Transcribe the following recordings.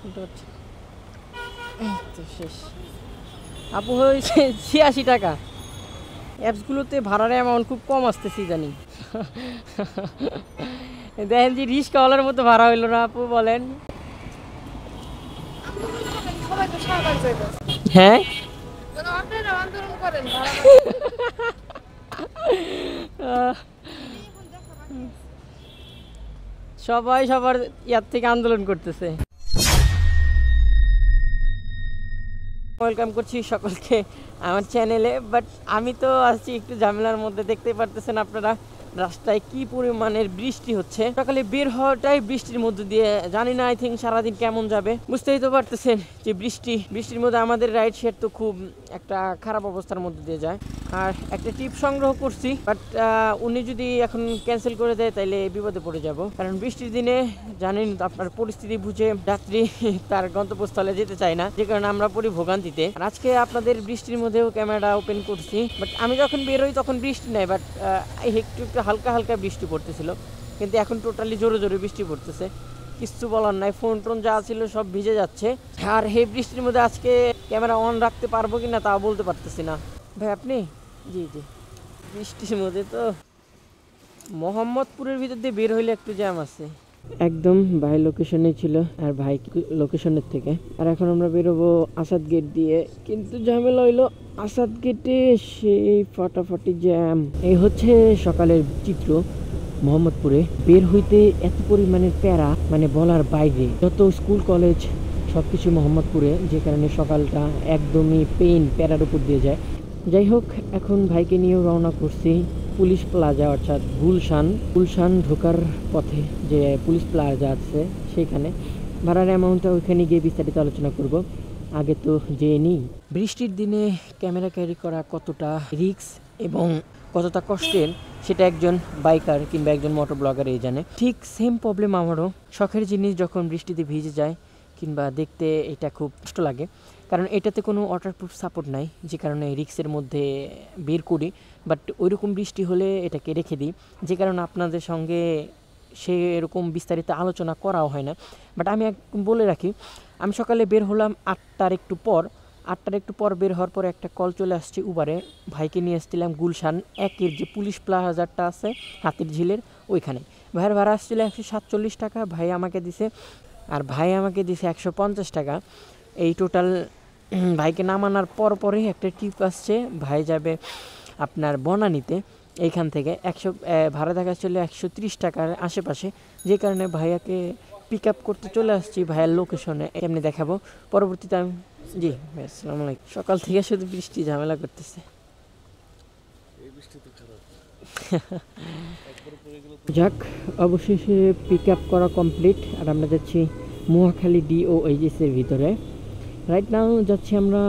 তো শেষ আপু হয়েছে 86 টাকা। অ্যাপসগুলোতে ভাড়ার অ্যামাউন্ট খুব কম আসতেছি জানি। দেখেন যে রিস্কাওয়ালার মতো ভাড়া হইল না আপু, বলেন। হ্যাঁ সবাই সবার ইয়ার থেকে আন্দোলন করতেছে। ওয়েলকাম করছি সকলকে আমার চ্যানেলে। বাট আমি তো আছি একটু ঝামেলার মধ্যে, দেখতে পারতেছেন আপনারা রাস্তায় কি পরিমাণের বৃষ্টি হচ্ছে। সকালে বের হওয়াটাই বৃষ্টির মধ্যে দিয়ে, জানি না আই থিঙ্ক সারাদিন কেমন যাবে। বুঝতেই তো পারতেছেন যে বৃষ্টির মধ্যে আমাদের রাইড শেয়ার তো খুব একটা খারাপ অবস্থার মধ্যে দিয়ে যায়। আর একটা টিপ সংগ্রহ করছি, বাট উনি যদি এখন ক্যান্সেল করে দেয় তাইলে বিপদে পড়ে যাব। কারণ বৃষ্টির দিনে জানেন আপনার পরিস্থিতি বুঝে যাত্রী তার গন্তব্যস্থলে যেতে চায় না, যে কারণে আমরা পড়ি ভোগান্তিতে। আর আজকে আপনাদের বৃষ্টির মধ্যেও ক্যামেরাটা ওপেন করছি, বাট আমি যখন বেরোই তখন বৃষ্টি নাই, বাট একটু হালকা হালকা বৃষ্টি পড়তেছিল। কিন্তু এখন টোটালি জোরে জোরে বৃষ্টি পড়তেছে, কিছু বলার নাই। ফোন টোন যা ছিল সব ভিজে যাচ্ছে। আর এই বৃষ্টির মধ্যে আজকে ক্যামেরা অন রাখতে পারবো কিনা তা বলতে পারতেছি না। ভাই আপনি? জি জি। বৃষ্টির মধ্যে তো মোহাম্মদপুরের ভিতর দিয়ে বের হইলে একটু জ্যাম আছে। একদম ভাই লোকেশনে ছিল আর ভাই লোকেশনের থেকে। আর এখন আমরা বেরোবো আসাদ গেট দিয়ে, কিন্তু ঝামেলা হইলো আসাদ গেটে সেই ফাটাফাটি জ্যাম। এই হচ্ছে সকালের চিত্র মোহাম্মদপুরে। বের হইতে এত পরিমাণের প্যারা, মানে বলার বাইরে। যত স্কুল কলেজ সবকিছু মোহাম্মদপুরে, যে কারণে সকালটা একদমই প্যারার উপর দিয়ে যায়। যাই হোক, এখন ভাইকে নিয়েও রওনা করছি পুলিশ প্লাজা, অর্থাৎ গুলশান ঢোকার পথে যে পুলিশ প্লাজা আছে সেখানে। ভাড়ার অ্যামাউন্টটা ওইখানে গিয়ে বিস্তারিত আলোচনা করব। আগে তো যেয়ে নিই। বৃষ্টির দিনে ক্যামেরা ক্যারি করা কতটা রিস্ক এবং কতটা কষ্টের সেটা একজন বাইকার কিংবা একজন মোটর ব্লগারই জানে। ঠিক সেম প্রবলেম আমারও। শখের জিনিস যখন বৃষ্টিতে ভিজে যায় কিংবা দেখতে এটা খুব কষ্ট লাগে, কারণ এটাতে কোনো ওয়াটারপ্রুফ সাপোর্ট নাই, যে কারণে রিক্সের মধ্যে বের করি। বাট ওইরকম বৃষ্টি হলে এটাকে রেখে দিই, যে কারণে আপনাদের সঙ্গে সে এরকম বিস্তারিত আলোচনা করাও হয় না। বাট আমি বলে রাখি, আমি সকালে বের হলাম 8টার একটু পর বের হওয়ার পরে একটা কল চলে আসছে উবারে। ভাইকে নিয়ে এসেছিলাম গুলশান 1-এর যে পুলিশ প্লাজাটা আছে হাতির ঝিলের ওইখানে। ভাইয়ের ভাড়া আসছিল 147 টাকা, ভাই আমাকে দিছে 150 টাকা। এই টোটাল ভাইকে নামানোর পরই একটা ট্রিপ আসছে, ভাই যাবে আপনার বনানীতে। এইখান থেকে ভাড়া দেখাচ্ছিল 130 টাকার আশেপাশে, যে কারণে ভাইয়াকে পিক আপ করতে চলে আসছি ভাইয়ার লোকেশনে। এমনি দেখাবো পরবর্তীতে আমি। জি ভাই, আসসালামু আলাইকুম। সকাল থেকে শুধু বৃষ্টি ঝামেলা করতেছে। যাক, অবশেষে পিক আপ করা কমপ্লিট। আর আমরা যাচ্ছি মহাখালী DOHS-এর ভিতরে। রাইট নাও যাচ্ছি আমরা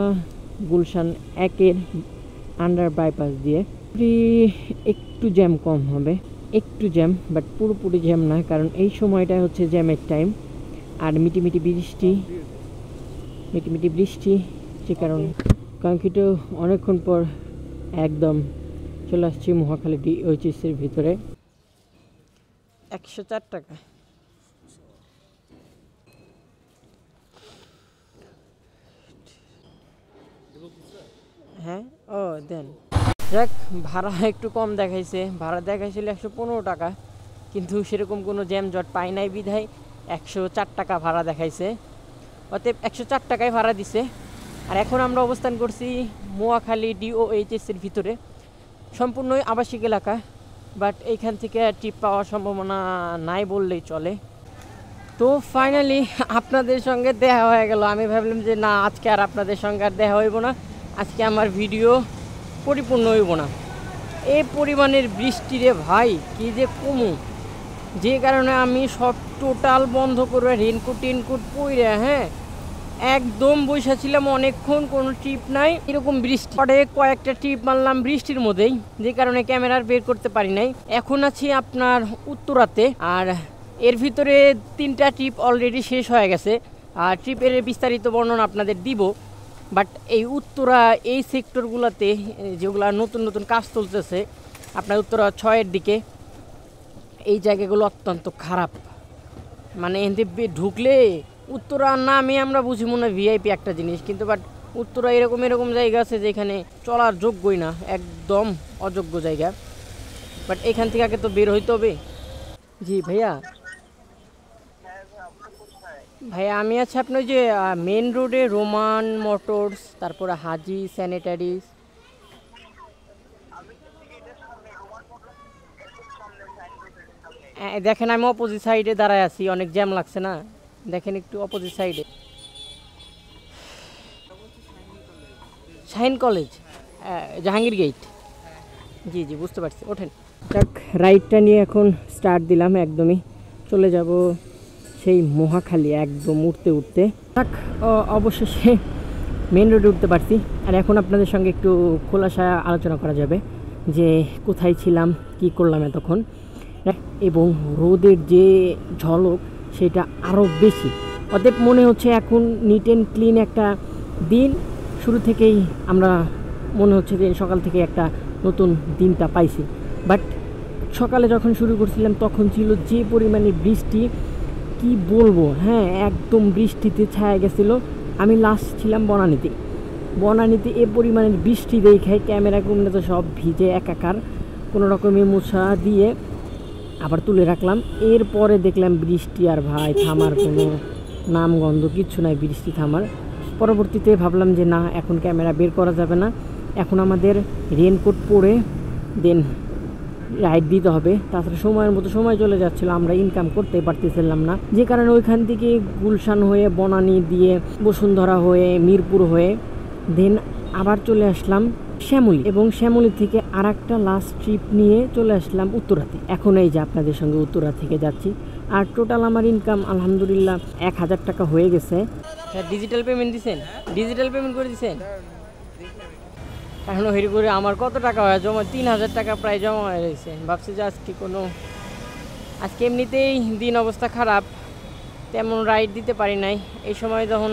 গুলশান 1-এর আন্ডার বাইপাস দিয়ে। একটু জ্যাম কম হবে, একটু জ্যাম, বাট পুরোপুরি জ্যাম না, কারণ এই সময়টা হচ্ছে জ্যামের টাইম। আর মিটিমিটি বৃষ্টি, যে কারণে কাঙ্ক্ষিত অনেকক্ষণ পর একদম চলে আসছি মহাখালী DOHS-এর ভিতরে। 104 টাকা। হ্যাঁ, ও দেন। যাক, ভাড়া একটু কম দেখাইছে। ভাড়া দেখাইছিল 115 টাকা, কিন্তু সেরকম কোনো জ্যামজট পাই নাই বিধায় 104 টাকা ভাড়া দেখাইছে। অতএব 104 টাকায় ভাড়া দিছে। আর এখন আমরা অবস্থান করছি মহাখালী DOHS-এর ভিতরে, সম্পূর্ণই আবাসিক এলাকা। বাট এইখান থেকে ট্রিপ পাওয়ার সম্ভাবনা নাই বললেই চলে। তো ফাইনালি আপনাদের সঙ্গে দেখা হয়ে গেল। আমি ভাবলাম যে না, আজকে আর আপনাদের সঙ্গে আর দেখা হইব না, আজকে আমার ভিডিও পরিপূর্ণ হইব না। এই পরিমাণের বৃষ্টি রে ভাই, কি যে কমু, যে কারণে আমি সব টোটাল বন্ধ করে রেনকোট পরে একদম বসে ছিলাম অনেকক্ষণ, কোনো ট্রিপ নাই। এরকম বৃষ্টি পরে কয়েকটা ট্রিপ মারলাম বৃষ্টির মধ্যেই, যে কারণে ক্যামেরার বের করতে পারি নাই। এখন আছি আপনার উত্তরাতে, আর এর ভিতরে 3টা ট্রিপ অলরেডি শেষ হয়ে গেছে। আর ট্রিপের বিস্তারিত বর্ণনা আপনাদের দিব। বাট এই উত্তরা এই সেক্টরগুলোতে যেগুলো নতুন কাজ চলতেছে আপনার উত্তরা 6-এর দিকে, এই জায়গাগুলো অত্যন্ত খারাপ। মানে এতে ঢুকলে উত্তরার নামে আমরা বুঝি মনে হয় ভিআইপি একটা জিনিস, কিন্তু বাট উত্তরা এরকম এরকম জায়গা আছে যেখানে চলার যোগ্যই না, একদম অযোগ্য জায়গা। বাট এখান থেকে আগে তো বের হইতে হবে। জি ভাইয়া, ভাইয়া আমি আছি আপনার ওই যে মেন রোডে রোমান মোটরস, তারপরে হাজি স্যানিটারিজ। দেখেন আমি অপোজিট সাইডে দাঁড়ায় আছি, অনেক জ্যাম লাগছে না, দেখেন একটু অপোজিট সাইডে। Shaheen college, Jahangir gate. জি জি বুঝতে পারছি, ওঠেন। যাক, রাইডটা নিয়ে এখন স্টার্ট দিলাম, একদমই চলে যাব সেই মহাখালী, একদম উঠতে উঠতে। যাক, অবশেষে মেন রোডে উঠতে পারছি। আর এখন আপনাদের সঙ্গে একটু খোলাসা আলোচনা করা যাবে যে কোথায় ছিলাম, কি করলাম এতক্ষণ, এবং রোদের যে ঝলক সেটা আরও বেশি। অতএব মনে হচ্ছে এখন নিট অ্যান্ড ক্লিন একটা দিন, শুরু থেকেই আমরা মনে হচ্ছে যে সকাল থেকে একটা নতুন দিনটা পাইছি। বাট সকালে যখন শুরু করছিলাম তখন ছিল যে পরিমাণে বৃষ্টি, কি বলবো, হ্যাঁ একদম বৃষ্টিতে ছায়া গেছিলো। আমি লাস্ট ছিলাম বনানীতে এ পরিমাণের বৃষ্টি দেখে ক্যামেরা কুমড়ে তো সব ভিজে একাকার, কোনো রকমে মোছা দিয়ে আবার তুলে রাখলাম। এরপরে দেখলাম বৃষ্টি আর ভাই থামার কোনো নামগন্ধ কিচ্ছু নাই, বৃষ্টি থামার। পরবর্তীতে ভাবলাম যে না, এখন ক্যামেরা বের করা যাবে না, এখন আমাদের রেনকোট পরে দেন রাইড দিতে হবে। তাছাড়া সময়ের মতো সময় চলে যাচ্ছিল, আমরা ইনকাম করতে পারতেছিলাম না, যে কারণে ওইখান থেকে গুলশান হয়ে বনানী দিয়ে বসুন্ধরা হয়ে মিরপুর হয়ে দেন আবার চলে আসলাম শ্যামলী, এবং শ্যামলী থেকে আর একটা লাস্ট ট্রিপ নিয়ে চলে আসলাম উত্তরাতে। এখন এই যে আপনাদের সঙ্গে উত্তরা থেকে যাচ্ছি। আর টোটাল আমার ইনকাম আলহামদুলিল্লাহ 1000 টাকা হয়ে গেছে। ডিজিটাল পেমেন্ট দিচ্ছেন? ডিজিটাল পেমেন্ট করে দিচ্ছেন? এখন হেরি করে আমার কত টাকা হয় জমা, 3000 টাকা প্রায় জমা হয়ে রয়েছে। ভাবছি যে আজকে এমনিতেই দিন অবস্থা খারাপ, তেমন রাইড দিতে পারি নাই। এই সময় যখন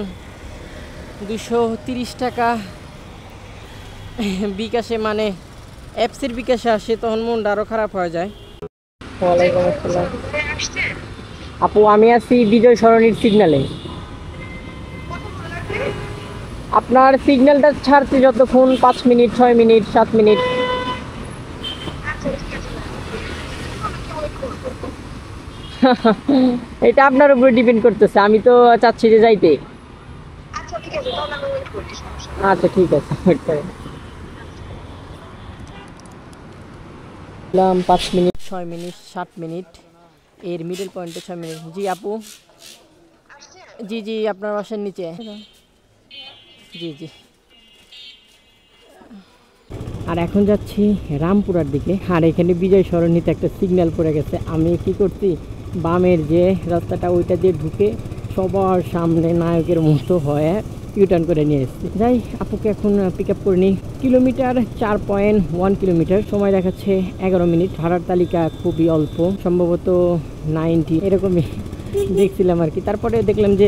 230 টাকা বিকাশে মানে অ্যাপসের বিকাশে আসে তখন মনটা আরও খারাপ হয়ে যায়। ওয়ালাইকুম আসসালাম আপু, আমি আছি বিজয় সরণির সিগন্যালে। আপনার সিগন্যালটা ছাড়তে যতক্ষণ 5 মিনিট, 6 মিনিট, 7 মিনিট। এটা আপনার উপরে ডিপেন্ড করতেছে, আমি তো চাচ্ছি যে যাইতে। আচ্ছা ঠিক আছে, ওয়েট করেন। 5 মিনিট, 6 মিনিট, 7 মিনিট, এর মিডল পয়েন্টে 6 মিনিট। জি আপু, জি জি আপনার বাসার নিচে। জি জি। আর এখন যাচ্ছি রামপুরার দিকে। আর এখানে বিজয় সরণিতে একটা সিগন্যাল পড়ে গেছে। আমি কি করছি, বামের যে রাস্তাটা ওইটা দিয়ে ঢুকে সবার সামনে নায়কের মতো হয়ে ইউটার্ন করে নিয়ে এসেছি। যাই, আপুকে এখন পিক আপ করে নিই। কিলোমিটার 4.1 কিলোমিটার, সময় দেখাচ্ছে 11 মিনিট। ভাড়ার তালিকা খুবই অল্প, সম্ভবত 90 এরকমই দেখছিলাম আর কি। তারপরে দেখলাম যে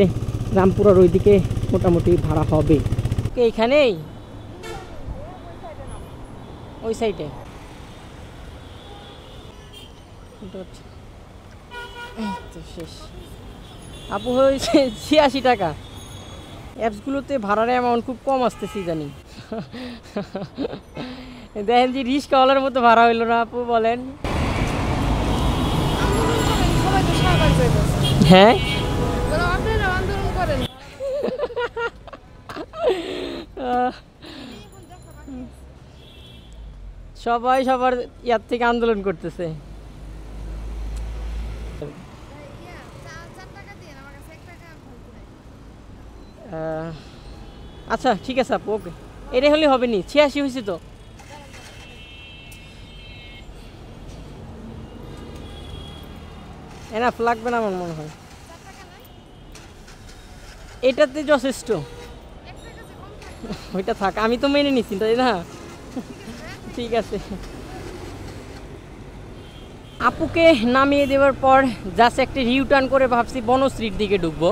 রামপুরার ওইদিকে মোটামুটি ভাড়া হবে। এইখানেই ওই সাইডে শেষ। আপু হয়েছে 86 টাকা। অ্যাপসগুলোতে ভাড়ার অ্যামাউন্ট খুব কম আসতেছি জানি। দেখেন যে রিস্কওয়ালার মতো ভাড়া হইলো না আপু, বলেন। হ্যাঁ সবাই সবার ইয়ার থেকে আন্দোলন করতেছে। আচ্ছা ঠিক আছে আপু, ওকে, এটাই হলে হবে নি। 86 হয়েছে তো। এনাফ লাগবে না আমার মনে হয়, এটাতে যথেষ্ট। ওইটা থাক, আমি তো মেনে নিচ্ছি তাই না। ঠিক আছে। আপুকে নামিয়ে দেওয়ার পর জাস্ট একটা রিউটার্ন করে ভাবছি বনশ্রীর দিকে ঢুকবো।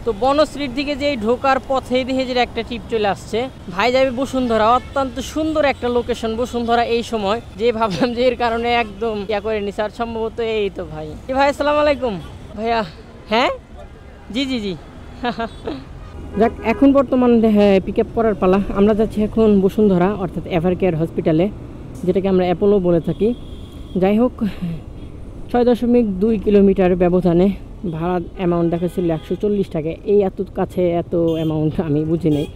তো বনশ্রীর দিকে যেই ঢোকার পথে দেখে যে একটা ট্রিপ চলে আসছে, ভাই যাবে বসুন্ধরা। অত্যন্ত সুন্দর একটা লোকেশন বসুন্ধরা এই সময়, যে ভাবলাম যে এর কারণে একদম ইয়া করে নিছি। আর সম্ভবত এই তো ভাই, ভাই আসসালামু আলাইকুম। ভাইয়া হ্যাঁ, জি জি জি, যাক, এখন বর্তমান পিক আপ করার পালা। আমরা যাচ্ছি এখন বসুন্ধরা অর্থাৎ এভার কেয়ার হসপিটালে, যেটাকে আমরা অ্যাপোলো বলে থাকি। যাই হোক, 6.2 কিলোমিটার ব্যবধানে ভাড়া অ্যামাউন্ট দেখাচ্ছিল 140 টাকা। এই এত কাছে এত অ্যামাউন্ট আমি বুঝি নাই,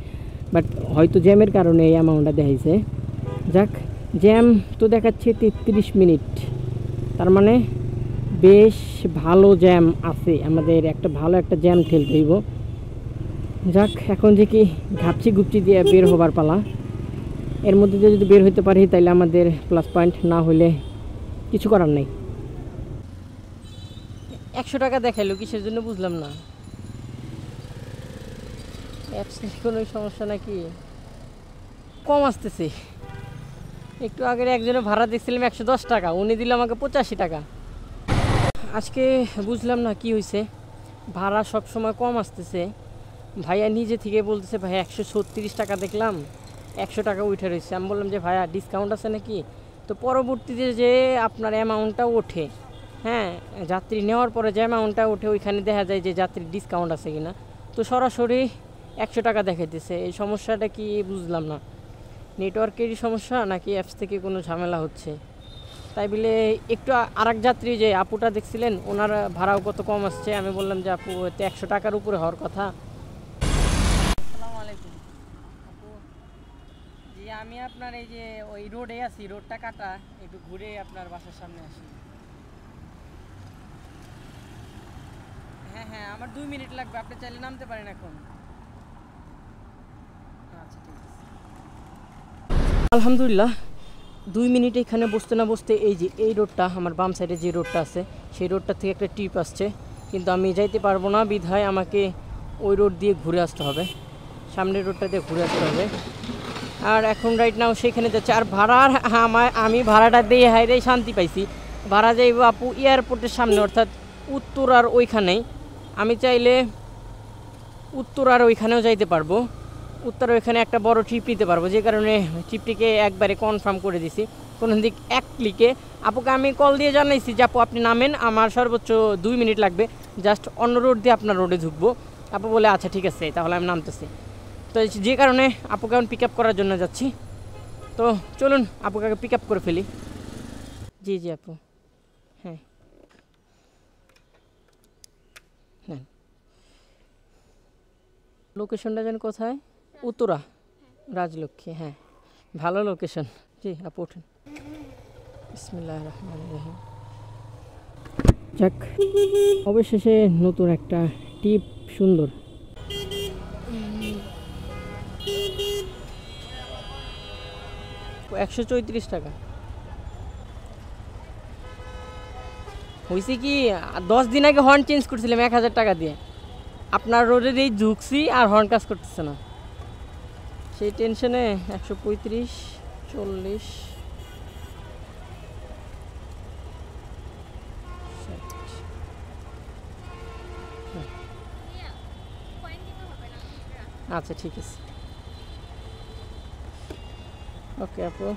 বাট হয়তো জ্যামের কারণে এই অ্যামাউন্টটা দেখাইছে। যাক, জ্যাম তো দেখাচ্ছে 33 মিনিট, তার মানে বেশ ভালো জ্যাম আছে। আমাদের ভালো একটা জ্যাম ঠেলতে হইব। যাক, এখন যে কি ঘাপচি গুপচি দিয়ে বের হবার পালা। এর মধ্যে দিয়ে যদি বের হইতে পারি তাইলে আমাদের প্লাস পয়েন্ট, না হইলে কিছু করার নেই। 100 টাকা দেখাইলো কিসের জন্য বুঝলাম না। অ্যাপসের কোনো সমস্যা নাকি? কম আসতেছে। একটু আগের একজনে ভাড়া দেখছিলাম 110 টাকা, উনি দিল আমাকে 85 টাকা। আজকে বুঝলাম না কি হয়েছে, ভাড়া সব সময় কম আসতেছে। ভাইয়া নিজে থেকে বলতেছে ভাইয়া 136 টাকা দেখলাম, 100 টাকা উঠে রয়েছে। আমি বললাম যে ভাইয়া ডিসকাউন্ট আছে নাকি? তো পরবর্তীতে যে আপনার অ্যামাউন্টটা ওঠে, হ্যাঁ, যাত্রী নেওয়ার পরে যে অ্যামাউন্টটা ওঠে ওইখানে দেখা যায় যে যাত্রীর ডিসকাউন্ট আছে কিনা। তো সরাসরি 100 টাকা দেখাইতেছে। এই সমস্যাটা কি বুঝলাম না, নেটওয়ার্কেরই সমস্যা নাকি অ্যাপস থেকে কোনো ঝামেলা হচ্ছে? তাই বলে একটু আরেক যাত্রী যে আপুটা দেখছিলেন, ওনার ভাড়াও কত কম আসছে। আমি বললাম যে আপু, এতে 100 টাকার উপরে হওয়ার কথা। আসসালামু আলাইকুম আপু। জি, আমি আপনার এই যে ওই রোডে আছি, রোডটা কাটা, একটু ঘুরে আপনার বাসার সামনে আসি। হ্যাঁ হ্যাঁ, আমার 2 মিনিট লাগবে, আপনি চাইলে নামতে পারেন এখন। আচ্ছা, ঠিক আছে। আলহামদুলিল্লাহ, 2 মিনিট এখানে বসতে না বসতে এই যে এই রোডটা, আমার বাম সাইডে যে রোডটা আছে সেই রোডটা থেকে একটা ট্রিপ আসছে, কিন্তু আমি যাইতে পারবো না বিধায় আমাকে ওই রোড দিয়ে ঘুরে আসতে হবে, সামনের রোডটা দিয়ে ঘুরে আসতে হবে। আর এখন রাইট নাও সেখানে যাচ্ছে। আর ভাড়ার আমি ভাড়াটা দিয়ে হাইরে শান্তি পাইছি। ভাড়া যাইব আপু এয়ারপোর্টের সামনে, অর্থাৎ উত্তরার ওইখানেই। আমি চাইলে উত্তরার ওইখানেও যাইতে পারবো, উত্তর ওইখানে একটা বড় ট্রিপ নিতে পারবো, যে কারণে ট্রিপটিকে একবারে কনফার্ম করে দিছি কোনো দিক এক ক্লিকে। আপুকে আমি কল দিয়ে জানাইছি যে আপু আপনি নামেন, আমার সর্বোচ্চ 2 মিনিট লাগবে, জাস্ট অন্য রোড দিয়ে আপনার রোডে ঢুকবো। আপু বলে আচ্ছা ঠিক আছে, তাহলে আমি নামতেছি। তো যে কারণে আপুকে এখন পিক আপ করার জন্য যাচ্ছি। তো চলুন আপুকে পিক আপ করে ফেলি। জি জি আপু, হ্যাঁ হ্যাঁ। লোকেশনটা যেন কোথায়? উত্তরা রাজলক্ষ্মী, হ্যাঁ, ভালো লোকেশন। জি আপু ওঠেন। বিসমিল্লাহির রহমানির রহিম। যাক, অবশেষে নতুন একটা টিপ, সুন্দর। 134 টাকা হয়েছে কি? 10 দিন আগে হর্ন চেঞ্জ করছিলাম 1000 টাকা দিয়ে, আপনার রোডে দিয়ে ঝুঁকছি আর হর্ন কাজ করতেছে না, সেই টেনশনে 135, 40, 60। আচ্ছা ঠিক আছে, ওকে আপু।